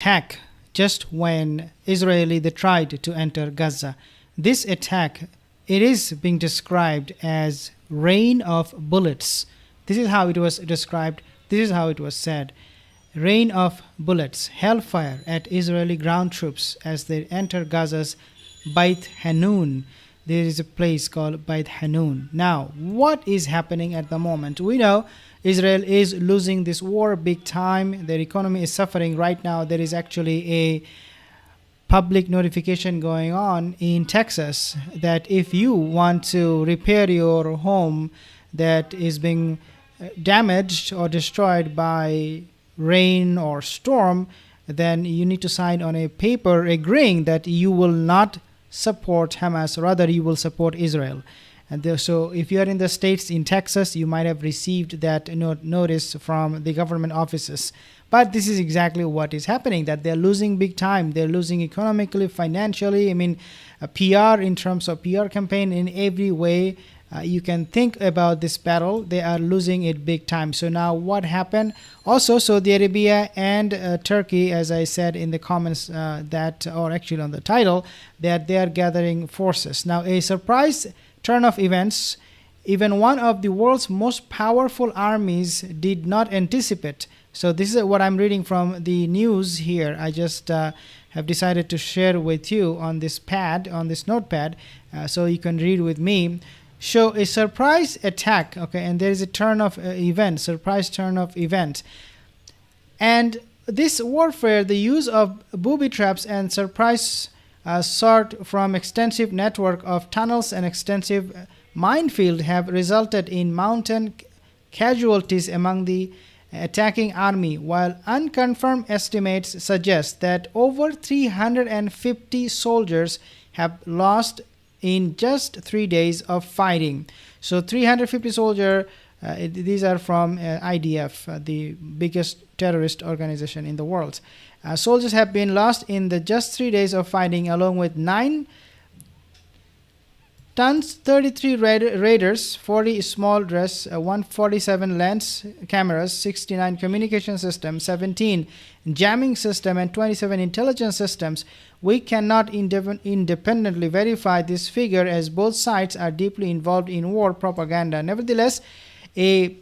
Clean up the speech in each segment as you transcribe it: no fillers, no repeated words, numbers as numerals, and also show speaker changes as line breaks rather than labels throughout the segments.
attack just when Israeli they tried to enter Gaza. This attack, it is being described as rain of bullets. This is how it was described. This is how it was said. Rain of bullets, hellfire at Israeli ground troops as they enter Gaza's Beit Hanun. There is a place called Beit Hanun. Now, what is happening at the moment? We know Israel is losing this war big time. Their economy is suffering right now. There is actually a public notification going on in Texas that if you want to repair your home that is being damaged or destroyed by rain or storm, then you need to sign on a paper agreeing that you will not support Hamas, rather you will support Israel. And so if you are in the states in Texas, you might have received that notice from the government offices. But this is exactly what is happening, that they're losing big time. They're losing economically, financially. I mean, PR, in terms of PR campaign, in every way you can think about this battle. They are losing it big time. So now what happened? Also, Saudi Arabia and Turkey, as I said in the comments or actually on the title, that they are gathering forces. Now, a surprise turn of events, even one of the world's most powerful armies did not anticipate. So this is what I'm reading from the news here. I just have decided to share with you on this notepad, so you can read with me. Show a surprise attack, okay, and there is a surprise turn of event. And this warfare, the use of booby traps and surprise sort from extensive network of tunnels and extensive minefield have resulted in mountain casualties among the attacking army, while unconfirmed estimates suggest that over 350 soldiers have lost in just 3 days of fighting. So 350 soldiers, these are from IDF, the biggest terrorist organization in the world. Soldiers have been lost in the just 3 days of fighting, along with 9 tons, 33 raiders, 40 small dress, 147 lens cameras, 69 communication systems, 17 jamming system, and 27 intelligence systems. We cannot independently verify this figure, as both sides are deeply involved in war propaganda. Nevertheless, a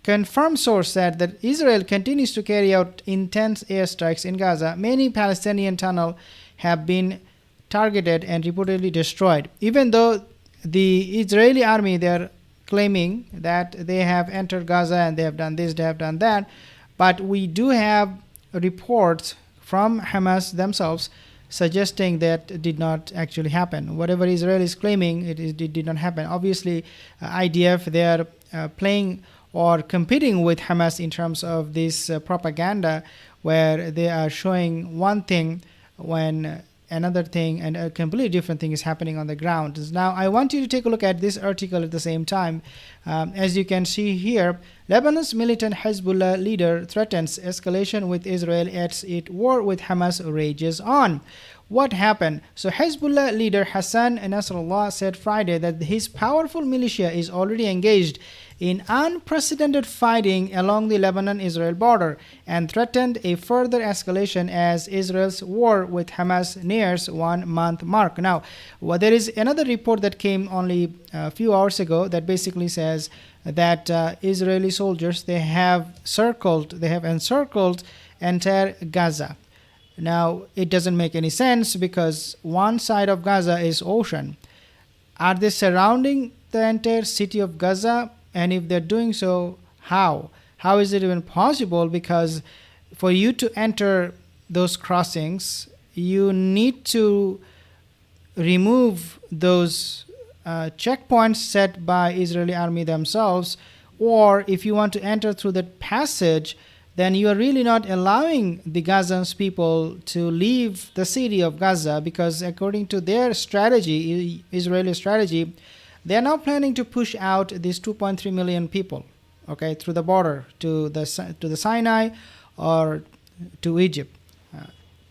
confirmed source said that Israel continues to carry out intense airstrikes in Gaza. Many Palestinian tunnels have been targeted and reportedly destroyed. Even though the Israeli army, they're claiming that they have entered Gaza and they have done this, they have done that, but we do have reports from Hamas themselves suggesting that did not actually happen. Whatever Israel is claiming, it did not happen. Obviously, IDF, they are playing or competing with Hamas in terms of this propaganda, where they are showing one thing when another thing and a completely different thing is happening on the ground. Now, I want you to take a look at this article at the same time. As you can see here, Lebanon's militant Hezbollah leader threatens escalation with Israel as its war with Hamas rages on. What happened? So Hezbollah leader Hassan Nasrallah said Friday that his powerful militia is already engaged in unprecedented fighting along the Lebanon-Israel border and threatened a further escalation as Israel's war with Hamas nears 1 month mark. Now, there is another report that came only a few hours ago that basically says that Israeli soldiers, they have encircled entire Gaza. Now, it doesn't make any sense because one side of Gaza is ocean. Are they surrounding the entire city of Gaza? And if they're doing so, how? How is it even possible? Because for you to enter those crossings, you need to remove those checkpoints set by Israeli army themselves. Or if you want to enter through that passage, then you are really not allowing the Gazans people to leave the city of Gaza, because according to their strategy, Israeli strategy, they are now planning to push out these 2.3 million people, okay, through the border to the Sinai or to Egypt.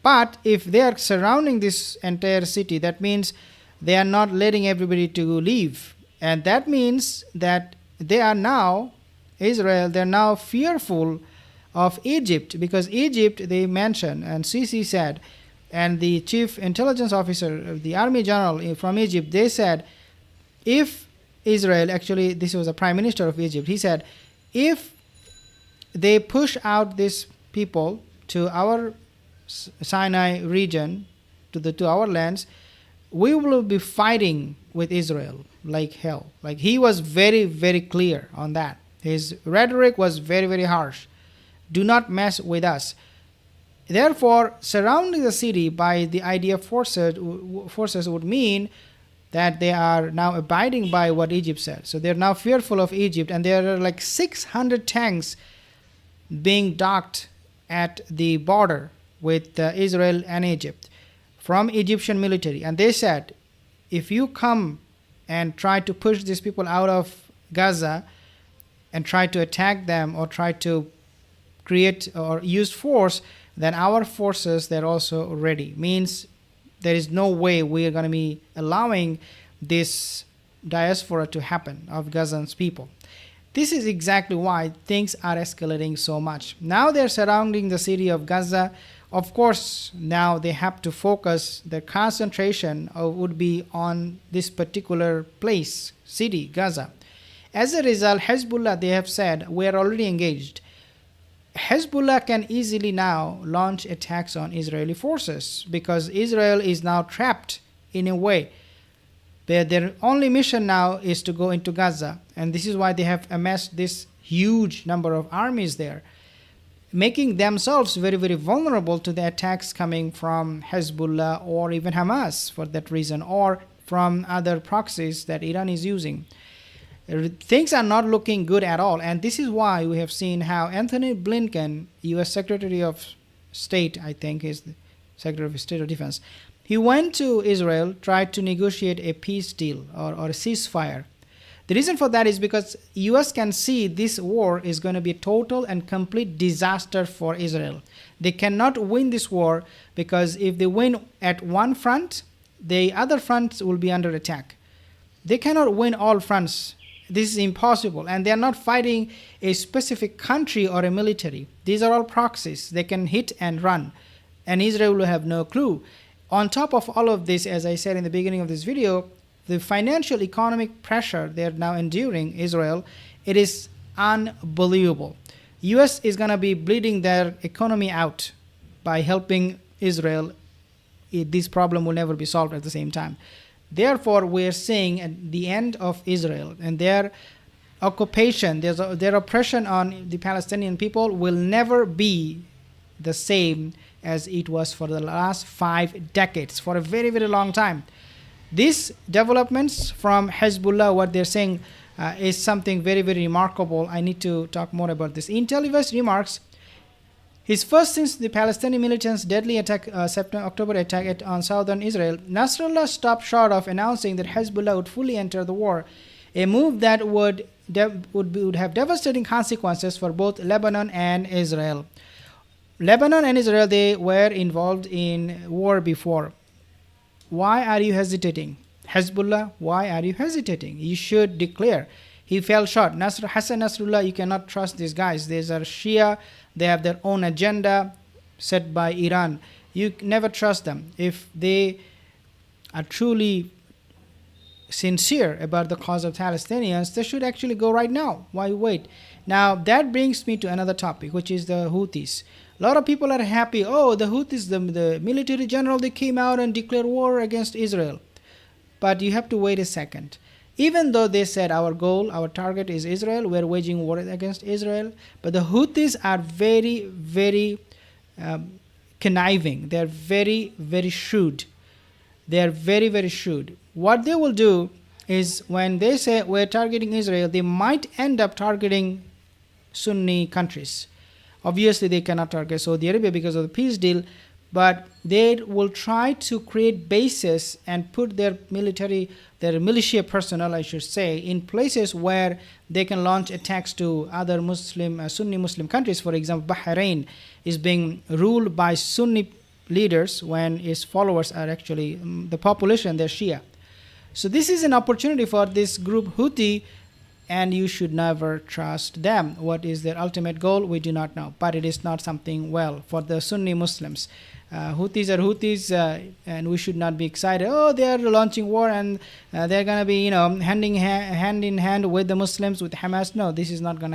But if they are surrounding this entire city, that means they are not letting everybody to leave, and that means that they are now Israel. They are now fearful of Egypt, because Egypt, they mentioned, and Sisi said, and the chief intelligence officer, the army general from Egypt, they said, if Israel, actually this was a prime minister of Egypt, he said, if they push out these people to our Sinai region, to our lands, we will be fighting with Israel like hell. Like, he was very, very clear on that. His rhetoric was very, very harsh. Do not mess with us. Therefore, surrounding the city by the IDF forces would mean that they are now abiding by what Egypt said. So they're now fearful of Egypt, and there are like 600 tanks being docked at the border with Israel and Egypt from Egyptian military. And they said, if you come and try to push these people out of Gaza and try to attack them or try to create or use force, then our forces, they're also ready. Means there is no way we are going to be allowing this diaspora to happen of Gazans people. This is exactly why things are escalating so much. Now they're surrounding the city of Gaza. Of course, now they have to focus, their concentration would be on this particular place, city, Gaza. As a result, Hezbollah, they have said, we are already engaged. Hezbollah can easily now launch attacks on Israeli forces because Israel is now trapped in a way. Their only mission now is to go into Gaza, and this is why they have amassed this huge number of armies there, making themselves very, very vulnerable to the attacks coming from Hezbollah or even Hamas for that reason, or from other proxies that Iran is using. Things are not looking good at all, and this is why we have seen how Anthony Blinken, U.S. Secretary of State, I think is the Secretary of State of Defense, he went to Israel, tried to negotiate a peace deal or a ceasefire. The reason for that is because U.S. can see this war is going to be a total and complete disaster for Israel. They cannot win this war because if they win at one front, the other fronts will be under attack. They cannot win all fronts. This is impossible, and they are not fighting a specific country or a military. These are all proxies. They can hit and run, and Israel will have no clue. On top of all of this, as I said in the beginning of this video, the financial economic pressure they are now enduring, Israel, it is unbelievable. U.S. is going to be bleeding their economy out by helping Israel. This problem will never be solved at the same time. Therefore, we are seeing at the end of Israel and their occupation, their oppression on the Palestinian people will never be the same as it was for the last 5 decades, for a very, very long time. These developments from Hezbollah, what they're saying is something very, very remarkable. I need to talk more about this. In Televest remarks, his first since the Palestinian militants' deadly attack, October attack on southern Israel, Nasrallah stopped short of announcing that Hezbollah would fully enter the war, a move that would have devastating consequences for both Lebanon and Israel. Lebanon and Israel, they were involved in war before. Why are you hesitating? Hezbollah, why are you hesitating? You should declare. He fell short. Hassan Nasrallah, you cannot trust these guys. These are Shia. They have their own agenda set by Iran. You never trust them. If they are truly sincere about the cause of Palestinians, they should actually go right now. Why wait? Now, that brings me to another topic, which is the Houthis. A lot of people are happy. Oh, the Houthis, the military general, they came out and declared war against Israel. But you have to wait a second. Even though they said our goal, our target is Israel, we're waging war against Israel, but the Houthis are very, very conniving. They're very, very shrewd. They're very, very shrewd. What they will do is when they say we're targeting Israel, they might end up targeting Sunni countries. Obviously, they cannot target Saudi Arabia because of the peace deal, but they will try to create bases and put their militia personnel, I should say, in places where they can launch attacks to other Sunni Muslim countries. For example, Bahrain is being ruled by Sunni leaders when its followers are actually the population, they're Shia. So this is an opportunity for this group Houthi and you should never trust them. What is their ultimate goal? We do not know, but it is not something well for the Sunni Muslims. Houthis are Houthis, and we should not be excited. Oh, they are launching war, and they're gonna be, hand in hand with the Muslims, with Hamas. No, this is not gonna